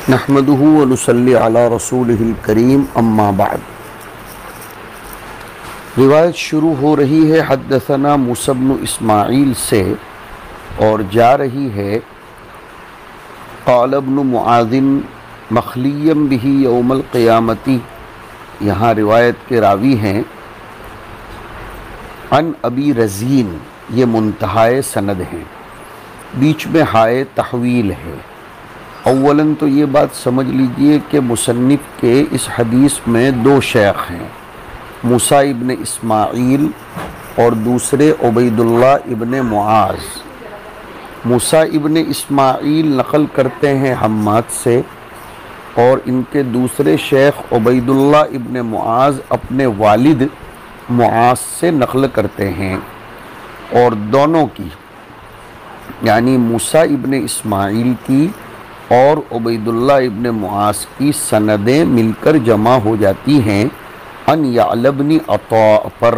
نحمده ونصلی علی رسولہ الکریم اما بعد۔ روایت شروع ہو رہی ہے حدثنا موسیٰ بن اسماعیل سے اور جا رہی ہے قال ابن معاذ مخلیا بہ یوم القیامۃ۔ یہاں روایت کے راوی ہیں عن ابی رزین، یہ منتہائے سند ہیں، بیچ میں ہائے تحویل ہے۔ اولاً تو یہ بات سمجھ لیجئے کہ مصنف کے اس حدیث میں دو شیخ ہیں، موسیٰ ابن اسماعیل اور دوسرے عبید اللہ ابن معاذ۔ موسیٰ ابن اسماعیل نقل کرتے ہیں حماد سے اور ان کے دوسرے شیخ عبید اللہ ابن معاذ اپنے والد معاذ سے نقل کرتے ہیں، اور دونوں کی یعنی موسیٰ ابن اسماعیل کی اور عبید اللہ ابن معاذ کی سندیں مل کر جمع ہو جاتی ہیں ان یعلی بن عطاء پر۔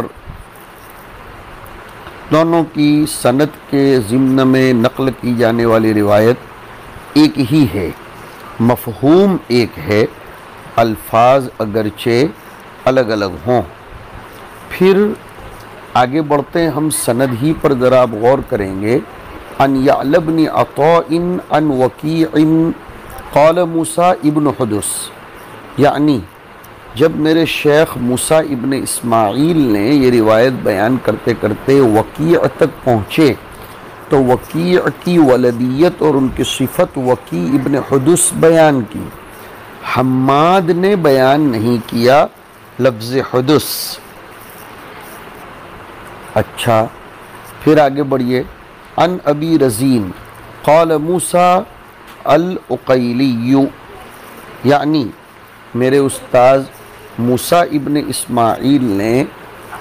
دونوں کی سند کے ضمن میں نقل کی جانے والی روایت ایک ہی ہے، مفہوم ایک ہے، الفاظ اگرچہ الگ الگ ہوں۔ پھر آگے بڑھتے ہیں ہم سند ہی پر ذرا آپ غور کریں گے۔ ان یعلی بن عطاء ان وکیع قال موسیٰ ابن حدث، یعنی جب میرے شیخ موسیٰ ابن اسماعیل نے یہ روایت بیان کرتے کرتے وکیع تک پہنچے تو وکیع کی ولدیت اور ان کی صفت وکیع ابن حدث بیان کی، حماد نے بیان نہیں کیا لفظ حدث۔ اچھا پھر آگے بڑھیے۔ ان ابی رزین قال موسیٰ العقیلی، یعنی میرے استاذ موسیٰ ابن اسماعیل نے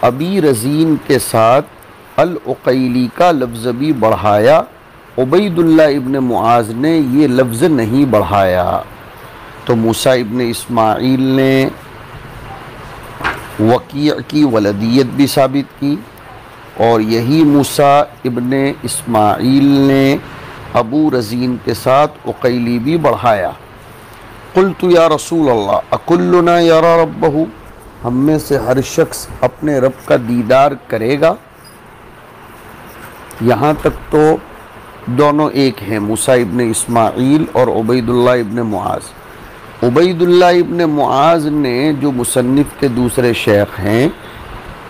ابی رزین کے ساتھ العقیلی کا لفظ بھی بڑھایا، عبید اللہ ابن معاذ نے یہ لفظ نہیں بڑھایا۔ تو موسیٰ ابن اسماعیل نے وکیع کی ولدیت بھی ثابت کی، اور یہی موسیٰ ابن اسماعیل نے ابو رزین کے ساتھ عقیلی بھی بڑھایا۔ قلت یا رسول اللہ اکلنا یرا ربہ، ہم میں سے ہر شخص اپنے رب کا دیدار کرے گا؟ یہاں تک تو دونوں ایک ہیں، موسیٰ ابن اسماعیل اور عبید اللہ ابن معاذ۔ عبید اللہ ابن معاذ نے جو مصنف کے دوسرے شیخ ہیں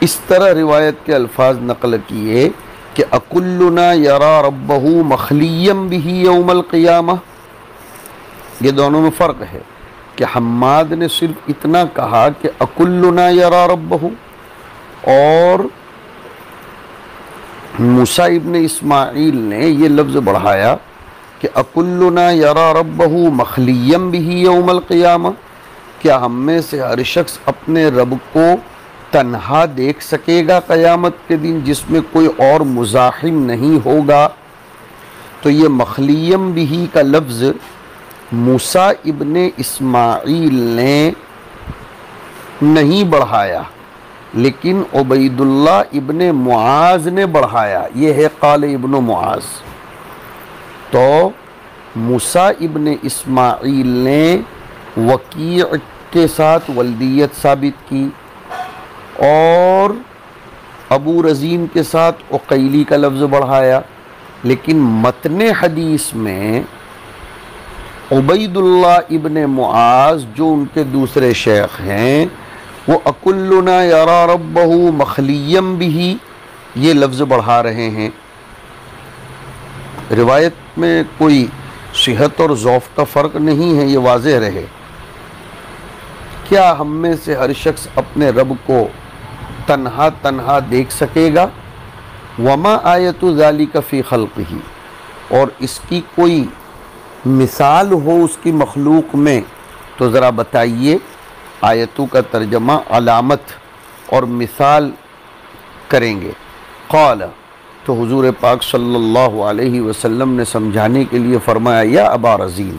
اس طرح روایت کے الفاظ نقل کیے کہ اکلنا یرا ربہ مخلیا بہ یوم القیامہ۔ یہ دونوں میں فرق ہے کہ حماد نے صرف اتنا کہا کہ اکلنا یرا ربہ، اور موسیٰ ابن اسماعیل نے یہ لفظ بڑھایا کہ اکلنا یرا ربہ مخلیا بہ یوم القیامہ، کیا ہم میں سے ہر شخص اپنے رب کو تنہا دیکھ سکے گا قیامت کے دن جس میں کوئی اور مزاحم نہیں ہوگا؟ تو یہ مخلیم بہ کا لفظ موسیٰ ابن اسماعیل نے نہیں بڑھایا لیکن عبید اللہ ابن معاذ نے بڑھایا، یہ ہے قال ابن معاذ۔ تو موسیٰ ابن اسماعیل نے وکیع کے ساتھ ولدیت ثابت کی اور ابو رزین کے ساتھ عقیلی کا لفظ بڑھایا، لیکن متن حدیث میں عبید اللہ ابن معاذ جو ان کے دوسرے شیخ ہیں وہ اکلنا یرا ربہ مخلیا بہ یہ لفظ بڑھا رہے ہیں۔ روایت میں کوئی صحت اور ضعف کا فرق نہیں ہے، یہ واضح رہے۔ کیا ہم میں سے ہر شخص اپنے رب کو تنہا تنہا دیکھ سکے گا؟ وما آیت ذالک فی خلقہ، اور اس کی کوئی مثال ہو اس کی مخلوق میں تو ذرا بتائیے۔ آیتوں کا ترجمہ علامت اور مثال کریں گے۔ قال، تو حضور پاک صلی اللہ علیہ وسلم نے سمجھانے کے لیے فرمایا یا ابا رزین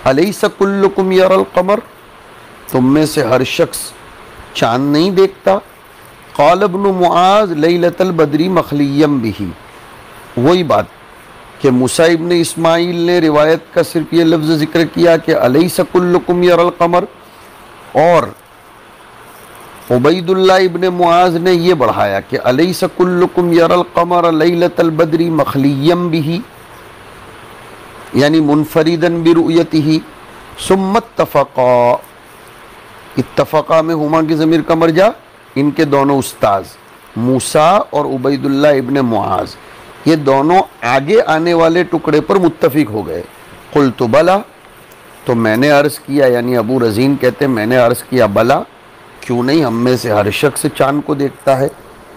الیس کلکم یری القمر، تم میں سے ہر شخص چاند نہیں دیکھتا؟ قال ابن معاذ لیلۃ البدر مخلیا بہ، وہی بات کہ موسیٰ ابن اسماعیل نے روایت کا صرف یہ لفظ ذکر کیا کہ الیس کلکم یری القمر، اور عبید اللہ ابن معاذ نے یہ بڑھایا کہ الیس کلکم یری القمر لیلۃ البدر مخلیا بہ، یعنی منفردا برؤیتہ، ثم اتفقا، اتفقا میں ہما کی ضمیر کا مرجع ان کے دونوں استاذ موسیٰ اور عبید اللہ ابن معاذ، یہ دونوں آگے آنے والے ٹکڑے پر متفق ہو گئے۔ قلت بلا، تو میں نے عرض کیا، یعنی ابو رزین کہتے ہیں میں نے عرض کیا بلا، کیوں نہیں، ہم میں سے ہر شخص چاند کو دیکھتا ہے۔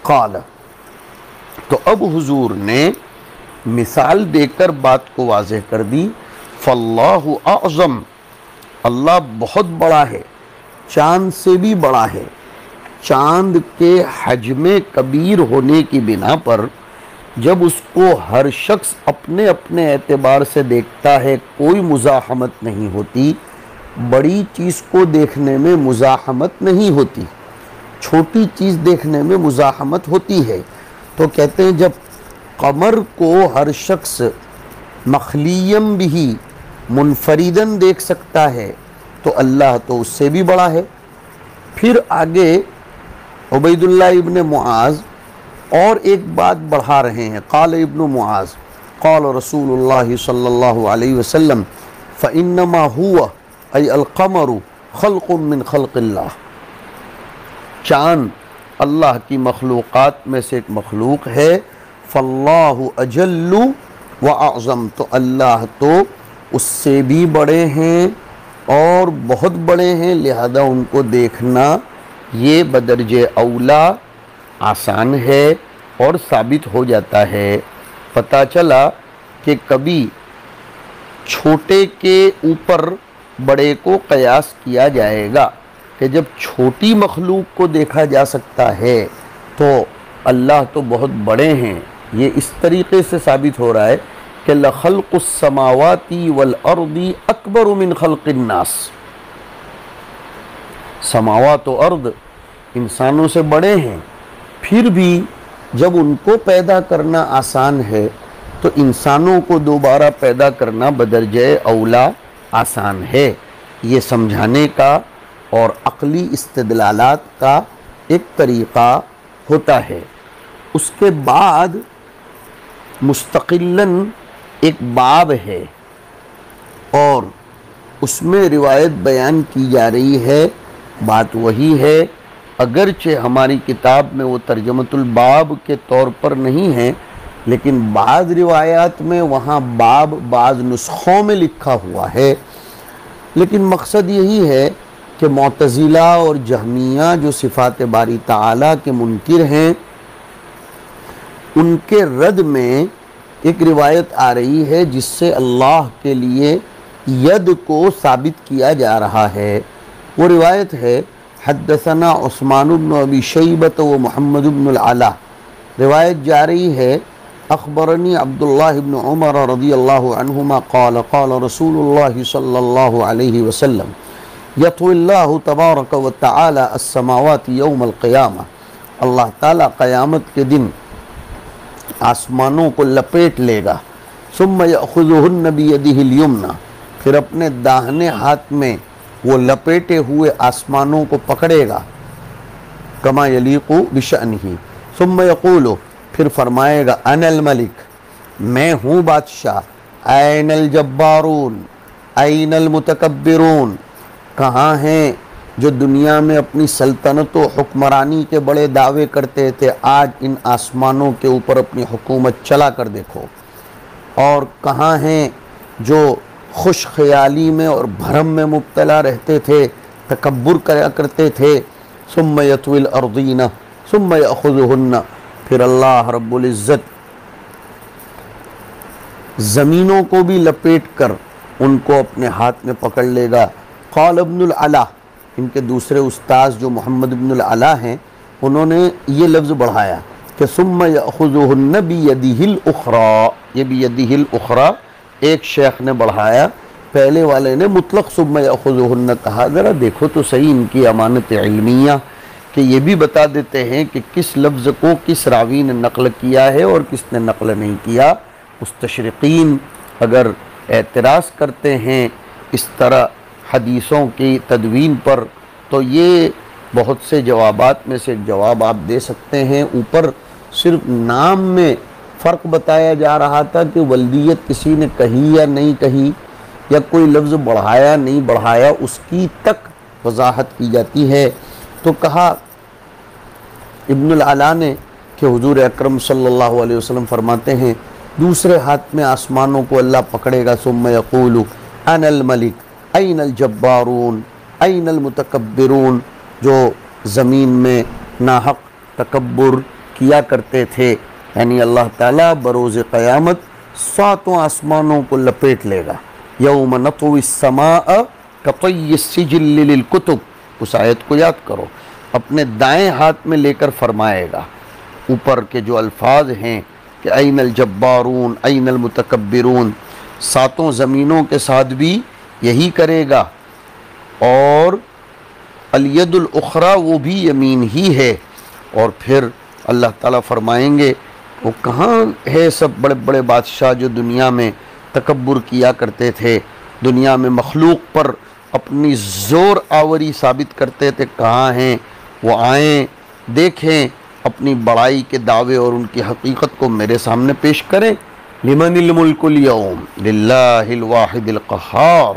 قال، تو اب حضور نے مثال دے کر بات کو واضح کر دی، فاللہ اعظم، اللہ بہت بڑا ہے، چاند سے بھی بڑا ہے۔ چاند کے حجم کبیر ہونے کی بنا پر جب اس کو ہر شخص اپنے اپنے اعتبار سے دیکھتا ہے کوئی مزاحمت نہیں ہوتی، بڑی چیز کو دیکھنے میں مزاحمت نہیں ہوتی، چھوٹی چیز دیکھنے میں مزاحمت ہوتی ہے۔ تو کہتے ہیں جب قمر کو ہر شخص مخلیم بھی منفردن دیکھ سکتا ہے تو اللہ تو اس سے بھی بڑا ہے۔ پھر آگے عبید اللہ ابن معاذ اور ایک بات بڑھا رہے ہیں، قال ابن معاذ قال رسول اللہ صلی اللہ علیہ وسلم فإنما هو ای القمر خلق من خلق اللہ، چاند اللہ کی مخلوقات میں سے ایک مخلوق ہے، فاللہ اجل و اعظم، تو اللہ تو اس سے بھی بڑے ہیں اور بہت بڑے ہیں، لہذا ان کو دیکھنا یہ بدرجہ اولا آسان ہے اور ثابت ہو جاتا ہے۔ پتہ چلا کہ کبھی چھوٹے کے اوپر بڑے کو قیاس کیا جائے گا کہ جب چھوٹی مخلوق کو دیکھا جا سکتا ہے تو اللہ تو بہت بڑے ہیں، یہ اس طریقے سے ثابت ہو رہا ہے کہ لخلق السماوات والارض اکبر من خلق الناس، سماوات و ارض انسانوں سے بڑے ہیں، پھر بھی جب ان کو پیدا کرنا آسان ہے تو انسانوں کو دوبارہ پیدا کرنا بدرجہ اولا آسان ہے۔ یہ سمجھانے کا اور عقلی استدلالات کا ایک طریقہ ہوتا ہے۔ اس کے بعد مستقلاً ایک باب ہے اور اس میں روایت بیان کی جا رہی ہے، بات وہی ہے، اگرچہ ہماری کتاب میں وہ ترجمۃ الباب کے طور پر نہیں ہے، لیکن بعض روایات میں وہاں باب بعض نسخوں میں لکھا ہوا ہے۔ لیکن مقصد یہی ہے کہ معتزلہ اور جہمیہ جو صفات باری تعالیٰ کے منکر ہیں، ان کے رد میں ایک روایت آ رہی ہے جس سے اللہ کے لیے ید کو ثابت کیا جا رہا ہے۔ وہ روایت ہے حدثنا عثمان بن ابی شیبۃ و محمد بن العلا، روایت جا رہی ہے اخبرنی عبداللہ بن عمر رضی اللہ عنہما قال قال رسول اللہ صلی اللہ علیہ وسلم یطوی اللہ تبارک و تعالی السماوات یوم القیامہ، اللہ تعالیٰ قیامت کے دن آسمانوں کو لپیٹ لے گا، ثم یأخذہن بیدہ الیمنی، پھر اپنے داہنے ہاتھ میں وہ لپیٹے ہوئے آسمانوں کو پکڑے گا، کما یلیق بشأنہ، ثم یقول، پھر فرمائے گا انا الملک، میں ہوں بادشاہ، این الجبارون، این المتکبرون، کہاں ہیں جو دنیا میں اپنی سلطنت و حکمرانی کے بڑے دعوے کرتے تھے، آج ان آسمانوں کے اوپر اپنی حکومت چلا کر دیکھو، اور کہاں ہیں جو خوش خیالی میں اور بھرم میں مبتلا رہتے تھے، تکبر کریا کرتے تھے، ثم یطوی الارضین ثم یأخذہن، پھر اللہ رب العزت زمینوں کو بھی لپیٹ کر ان کو اپنے ہاتھ میں پکڑ لے گا۔ قال ابن العلا، ان کے دوسرے استاذ جو محمد ابن العلا ہیں، انہوں نے یہ لفظ بڑھایا کہ ثم یأخذہن بیدہ الاخری، یہ بیدہ الاخری ایک شیخ نے بڑھایا، پہلے والے نے مطلق ثم یأخذہن کہا۔ ذرا دیکھو تو صحیح ان کی امانت علمیہ کہ یہ بھی بتا دیتے ہیں کہ کس لفظ کو کس راوی نے نقل کیا ہے اور کس نے نقل نہیں کیا۔ مستشرقین اگر اعتراض کرتے ہیں اس طرح حدیثوں کی تدوین پر تو یہ بہت سے جوابات میں سے جواب آپ دے سکتے ہیں۔ اوپر صرف نام میں فرق بتایا جا رہا تھا کہ ولدیت کسی نے کہی یا نہیں کہی، یا کوئی لفظ بڑھایا نہیں بڑھایا، اس کی تک وضاحت کی جاتی ہے۔ تو کہا ابن العلا نے کہ حضور اکرم صلی اللہ علیہ وسلم فرماتے ہیں دوسرے ہاتھ میں آسمانوں کو اللہ پکڑے گا، ثم یقول انا الملک این الجبارون این المتکبرون، جو زمین میں ناحق تکبر کیا کرتے تھے، یعنی اللہ تعالیٰ بروز قیامت ساتوں آسمانوں کو لپیٹ لے گا۔ یوم نطوی السماء کطی السجل للکتب، اس آیت کو یاد کرو، اپنے دائیں ہاتھ میں لے کر فرمائے گا۔ اوپر کے جو الفاظ ہیں کہ این الجبارون این المتکبرون، ساتوں زمینوں کے ساتھ بھی یہی کرے گا، اور الید الاخری وہ بھی یمین ہی ہے۔ اور پھر اللہ تعالیٰ فرمائیں گے وہ کہاں ہے سب بڑے بڑے بادشاہ جو دنیا میں تکبر کیا کرتے تھے، دنیا میں مخلوق پر اپنی زور آوری ثابت کرتے تھے، کہاں ہیں؟ وہ آئیں، دیکھیں، اپنی بڑائی کے دعوے اور ان کی حقیقت کو میرے سامنے پیش کریں۔ لمن الملک اليوم للہ الواحد القہار،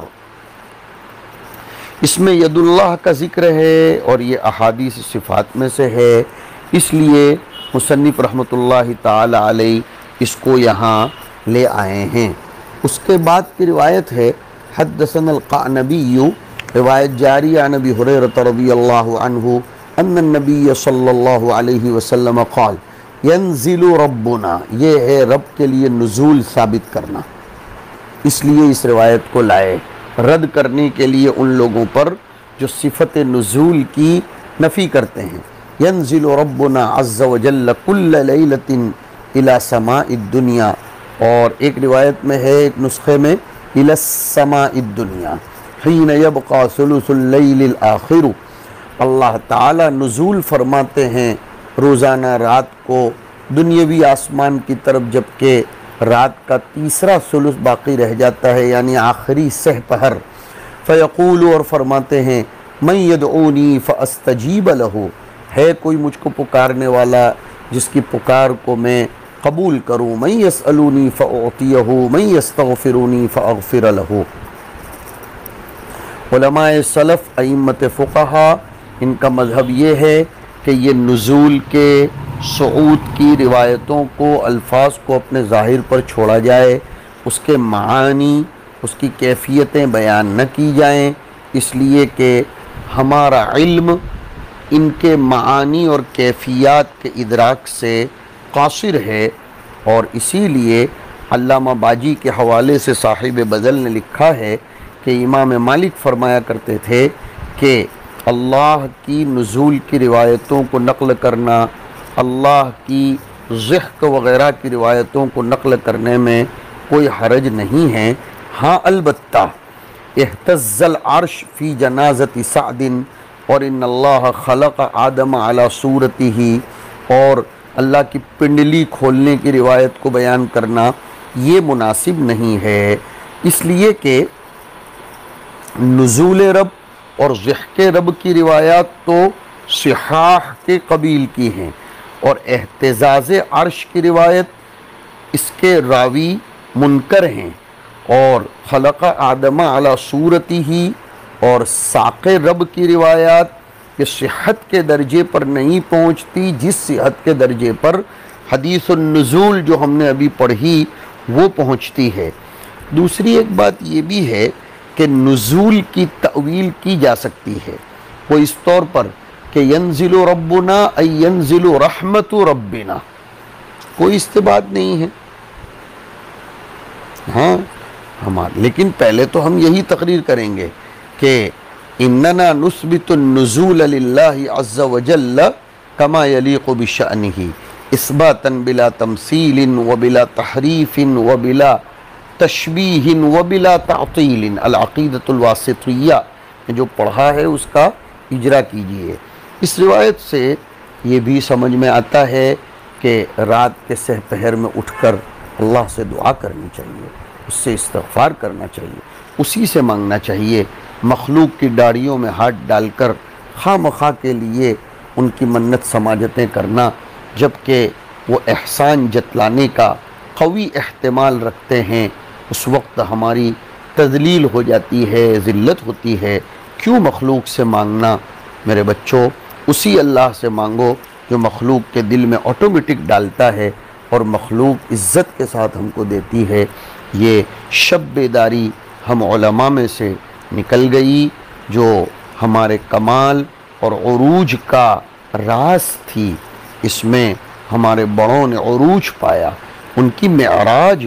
اس میں ید اللہ کا ذکر ہے اور یہ احادیث صفات میں سے ہے، اس لیے مصنف رحمۃ اللہ تعالی علیہ اس کو یہاں لے آئے ہیں۔ اس کے بعد کی روایت ہے حدثنا القعنبی، روایت جاری عن ابی ہریرہ رضی اللہ عنہ ان النبی صلی اللہ علیہ وسلم قال ینزل ربنا، یہ ہے رب کے لیے نزول ثابت کرنا، اس لیے اس روایت کو لائے رد کرنے کے لیے ان لوگوں پر جو صفت نزول کی نفی کرتے ہیں۔ ینزل ربنا عز وجل کل لیلۃ الی سماء الدنیا، اور ایک روایت میں ہے، ایک نسخے میں الی السماء الدنیا حین یبقى ثلث اللیل الآخر، اللہ تعالی نزول فرماتے ہیں روزانہ رات کو دنیاوی آسمان کی طرف، جبکہ رات کا تیسرا ثلث باقی رہ جاتا ہے، یعنی آخری سہ پہر۔ فیقول، اور فرماتے ہیں من یدعونی فاستجیب لہ، ہے کوئی مجھ کو پکارنے والا جس کی پکار کو میں قبول کروں، من یسألونی فاعطیہ من یستغفرونی فاغفر لہ۔ علماء سلف، ائمت فقہا، ان کا مذہب یہ ہے کہ یہ نزول کے صعود کی روایتوں کو، الفاظ کو اپنے ظاہر پر چھوڑا جائے، اس کے معانی، اس کی کیفیتیں بیان نہ کی جائیں، اس لیے کہ ہمارا علم ان کے معانی اور کیفیات کے ادراک سے قاصر ہے، اور اسی لیے علامہ باجی کے حوالے سے صاحب بدل نے لکھا ہے کہ امام مالک فرمایا کرتے تھے کہ اللہ کی نزول کی روایتوں کو نقل کرنا، اللہ کی ضحک وغیرہ کی روایتوں کو نقل کرنے میں کوئی حرج نہیں ہے۔ ہاں البتہ اہتز العرش فی جنازت سعد، اور ان اللہ خلق آدم علی صورتہ، اور اللہ کی پنڈلی کھولنے کی روایت کو بیان کرنا یہ مناسب نہیں ہے، اس لیے کہ نزول رب اور ضحک رب کی روایات تو صحاح کے قبیل کی ہیں، اور اہتزاز عرش کی روایت اس کے راوی منکر ہیں، اور خلق آدم علی صورتہ اور ساق رب کی روایات یہ صحت کے درجے پر نہیں پہنچتی جس صحت کے درجے پر حدیث النزول جو ہم نے ابھی پڑھی وہ پہنچتی ہے۔ دوسری ایک بات یہ بھی ہے کہ نزول کی تأویل کی جا سکتی ہے، وہ اس طور پر کہ ینزل ربنا ای ینزل رحمت ربنا، کوئی استبعاد نہیں ہے۔ ہاں لیکن پہلے تو ہم یہی تقریر کریں گے کہ اننا نثبت النزول للہ عز وجل کما یلیق بشأنہ، اثباتا بلا تمثیل وبلا تحریف وبلا تشبیہ وبلا تعطیل، العقیدۃ الواسطیہ جو پڑھا ہے اس کا اجرا کیجئے۔ اس روایت سے یہ بھی سمجھ میں آتا ہے کہ رات کے سہ پہر میں اٹھ کر اللہ سے دعا کرنی چاہیے، اس سے استغفار کرنا چاہیے، اسی سے مانگنا چاہیے۔ مخلوق کی ڈاڑیوں میں ہاتھ ڈال کر خواہ مخواہ کے لیے ان کی منت سماجتیں کرنا، جبکہ وہ احسان جتلانے کا قوی احتمال رکھتے ہیں، اس وقت ہماری تذلیل ہو جاتی ہے، ذلت ہوتی ہے۔ کیوں مخلوق سے مانگنا؟ میرے بچوں، اسی اللہ سے مانگو جو مخلوق کے دل میں آٹومیٹک ڈالتا ہے اور مخلوق عزت کے ساتھ ہم کو دیتی ہے۔ یہ شب بیداری ہم علماء میں سے نکل گئی، جو ہمارے کمال اور عروج کا راز تھی۔ اس میں ہمارے بڑوں نے عروج پایا، ان کی معراج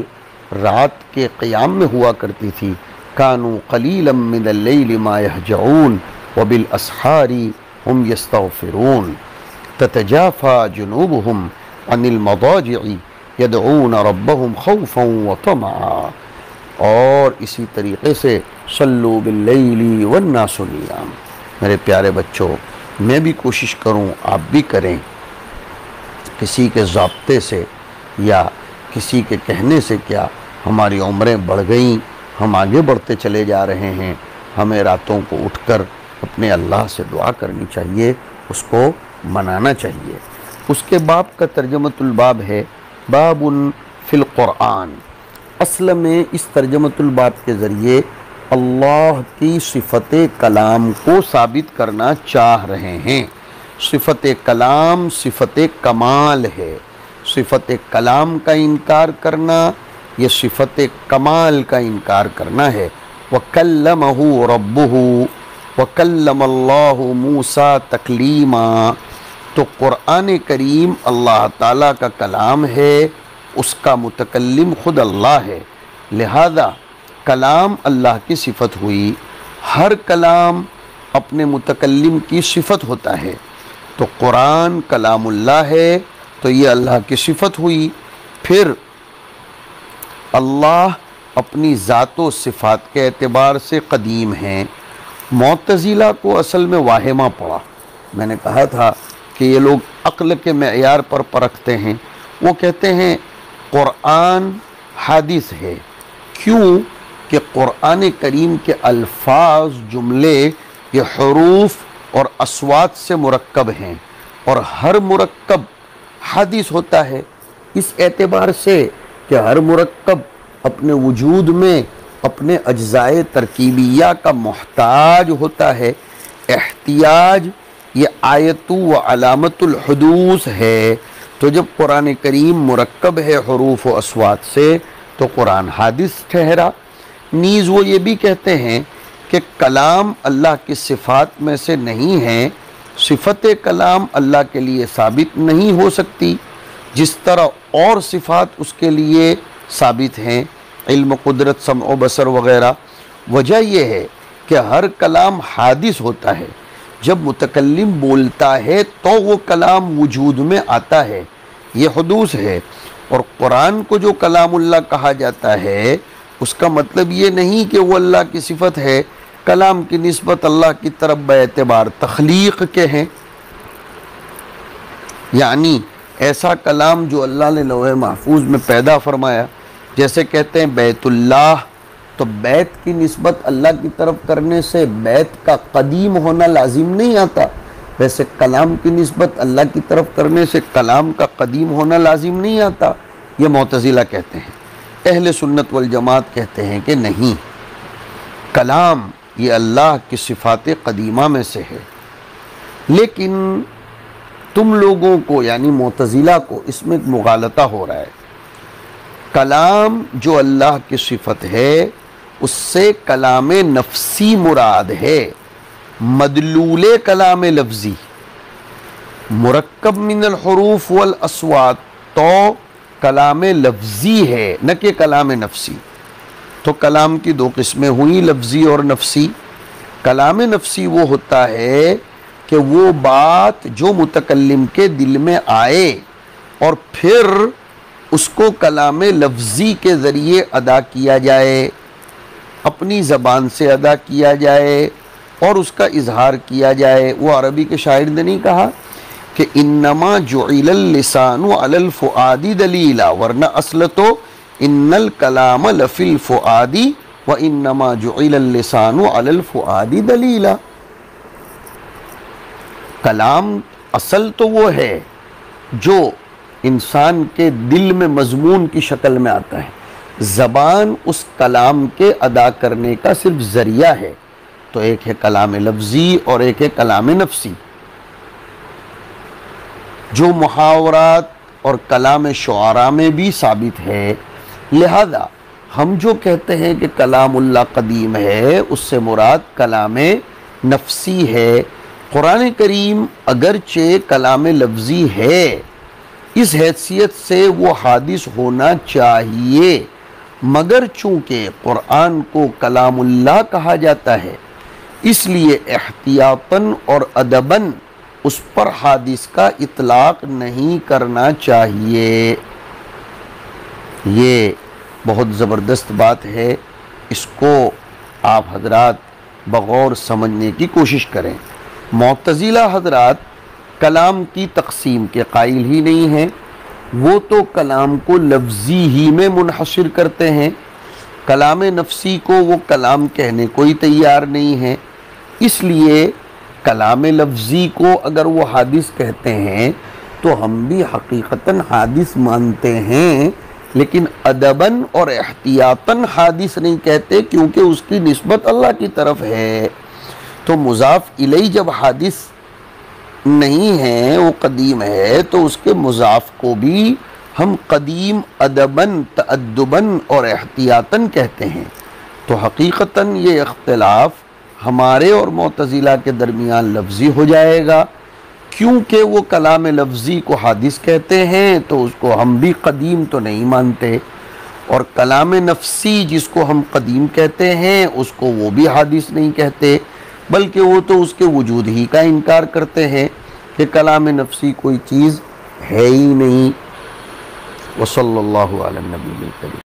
رات کے قیام میں ہوا کرتی تھی۔ کانوا قلیلا من اللیل ما یہجعون وبالاسحار ہم یستغفرون تتجافى جنوبهم عن المضاجع يدعون ربهم خوفا وطمعا۔ اور اسی طریقے سے صلوا باللیل والناس نیام۔ میرے پیارے بچوں، میں بھی کوشش کروں، آپ بھی کریں، کسی کے ضابطے سے یا کسی کے کہنے سے کیا ہماری عمریں بڑھ گئیں، ہم آگے بڑھتے چلے جا رہے ہیں۔ ہمیں راتوں کو اٹھ کر اپنے اللہ سے دعا کرنی چاہیے، اس کو منانا چاہیے۔ اس کے باب کا ترجمۃ الباب ہے باب فی القرآن۔ اصل میں اس ترجمۃ الباب کے ذریعے اللہ کی صفت کلام کو ثابت کرنا چاہ رہے ہیں۔ صفت کلام صفت کمال ہے۔ صفت کلام کا انکار کرنا یہ صفت کمال کا انکار کرنا ہے۔ وَكَلَّمَهُ رَبُّهُ وَكَلَّمَ اللَّهُ مُوسَىٰ تَكْلِيمًا۔ تو قرآن کریم اللہ تعالیٰ کا کلام ہے، اس کا متکلم خود اللہ ہے، لہذا کلام اللہ کی صفت ہوئی۔ ہر کلام اپنے متکلم کی صفت ہوتا ہے، تو قرآن کلام اللہ ہے تو یہ اللہ کی صفت ہوئی۔ پھر اللہ اپنی ذات و صفات کے اعتبار سے قدیم ہیں۔ معتزلہ کو اصل میں واہمہ پڑا، میں نے کہا تھا کہ یہ لوگ عقل کے معیار پر پرکھتے ہیں۔ وہ کہتے ہیں قرآن حادث ہے، کیوں کہ قرآن کریم کے الفاظ، جملے، یہ حروف اور اصوات سے مرکب ہیں، اور ہر مرکب حادث ہوتا ہے، اس اعتبار سے کہ ہر مرکب اپنے وجود میں اپنے اجزائے ترکیبیہ کا محتاج ہوتا ہے۔ احتیاج یہ آیت و علامت الحدوث ہے، تو جب قرآن کریم مرکب ہے حروف و اصوات سے تو قرآن حادث ٹھہرا۔ نیز وہ یہ بھی کہتے ہیں کہ کلام اللہ کی صفات میں سے نہیں ہے، صفت کلام اللہ کے لیے ثابت نہیں ہو سکتی، جس طرح اور صفات اس کے لیے ثابت ہیں، علم، قدرت، سمع و بصر وغیرہ۔ وجہ یہ ہے کہ ہر کلام حادث ہوتا ہے، جب متکلم بولتا ہے تو وہ کلام وجود میں آتا ہے، یہ حدوث ہے۔ اور قرآن کو جو کلام اللہ کہا جاتا ہے، اس کا مطلب یہ نہیں کہ وہ اللہ کی صفت ہے، کلام کی نسبت اللہ کی طرف بے اعتبار تخلیق کے ہیں، یعنی ایسا کلام جو اللہ نے لوح محفوظ میں پیدا فرمایا۔ جیسے کہتے ہیں بیت اللہ، تو بیت کی نسبت اللہ کی طرف کرنے سے بیت کا قدیم ہونا لازم نہیں آتا، ویسے کلام کی نسبت اللہ کی طرف کرنے سے کلام کا قدیم ہونا لازم نہیں آتا، یہ معتزلہ کہتے ہیں۔ اہل سنت والجماعت کہتے ہیں کہ نہیں، کلام یہ اللہ کی صفات قدیمہ میں سے ہے، لیکن تم لوگوں کو یعنی معتزلہ کو اس میں ایک مغالطہ ہو رہا ہے۔ کلام جو اللہ کی صفت ہے اس سے کلام نفسی مراد ہے، مدلول کلام لفظی، مرکب من الحروف والاصوات تو کلام لفظی ہے نہ کہ کلام نفسی۔ تو کلام کی دو قسمیں ہوئی، لفظی اور نفسی۔ کلام نفسی وہ ہوتا ہے کہ وہ بات جو متکلم کے دل میں آئے اور پھر اس کو کلام لفظی کے ذریعے ادا کیا جائے، اپنی زبان سے ادا کیا جائے اور اس کا اظہار کیا جائے۔ وہ عربی کے شاعر نے نہیں کہا کہ انما جعل اللسان علی الفؤاد دلیلا، ورنہ اصل تو ان الکلام لفی الفؤاد وانما جعل اللسان علی الفؤاد دلیلا۔ کلام اصل تو وہ ہے جو انسان کے دل میں مضمون کی شکل میں آتا ہے، زبان اس کلام کے ادا کرنے کا صرف ذریعہ ہے۔ تو ایک ہے کلام لفظی اور ایک ہے کلام نفسی، جو محاورات اور کلام شعراء میں بھی ثابت ہے۔ لہذا ہم جو کہتے ہیں کہ کلام اللہ قدیم ہے، اس سے مراد کلام نفسی ہے۔ قرآن کریم اگرچہ کلام لفظی ہے، اس حیثیت سے وہ حادث ہونا چاہیے، مگر چونکہ قرآن کو کلام اللہ کہا جاتا ہے، اس لیے احتیاطاً اور ادباً اس پر حادث کا اطلاق نہیں کرنا چاہیے۔ یہ بہت زبردست بات ہے، اس کو آپ حضرات بغور سمجھنے کی کوشش کریں۔ معتزلہ حضرات کلام کی تقسیم کے قائل ہی نہیں ہیں، وہ تو کلام کو لفظی ہی میں منحصر کرتے ہیں، کلام نفسی کو وہ کلام کہنے کو ہی تیار نہیں ہیں۔ اس لیے کلام لفظی کو اگر وہ حادث کہتے ہیں تو ہم بھی حقیقتاً حادث مانتے ہیں، لیکن ادباً اور احتیاطاً حادث نہیں کہتے، کیونکہ اس کی نسبت اللہ کی طرف ہے۔ تو مضاف الیہ جب حادث نہیں ہے، وہ قدیم ہے، تو اس کے مضاف کو بھی ہم قدیم ادباً، تأدباً اور احتیاطاً کہتے ہیں۔ تو حقیقتاً یہ اختلاف ہمارے اور معتزلہ کے درمیان لفظی ہو جائے گا، کیونکہ وہ کلام لفظی کو حادث کہتے ہیں تو اس کو ہم بھی قدیم تو نہیں مانتے، اور کلام نفسی جس کو ہم قدیم کہتے ہیں اس کو وہ بھی حادث نہیں کہتے، بلکہ وہ تو اس کے وجود ہی کا انکار کرتے ہیں کہ کلام نفسی کوئی چیز ہے ہی نہیں۔ وصلی اللہ علی النبی الکریم۔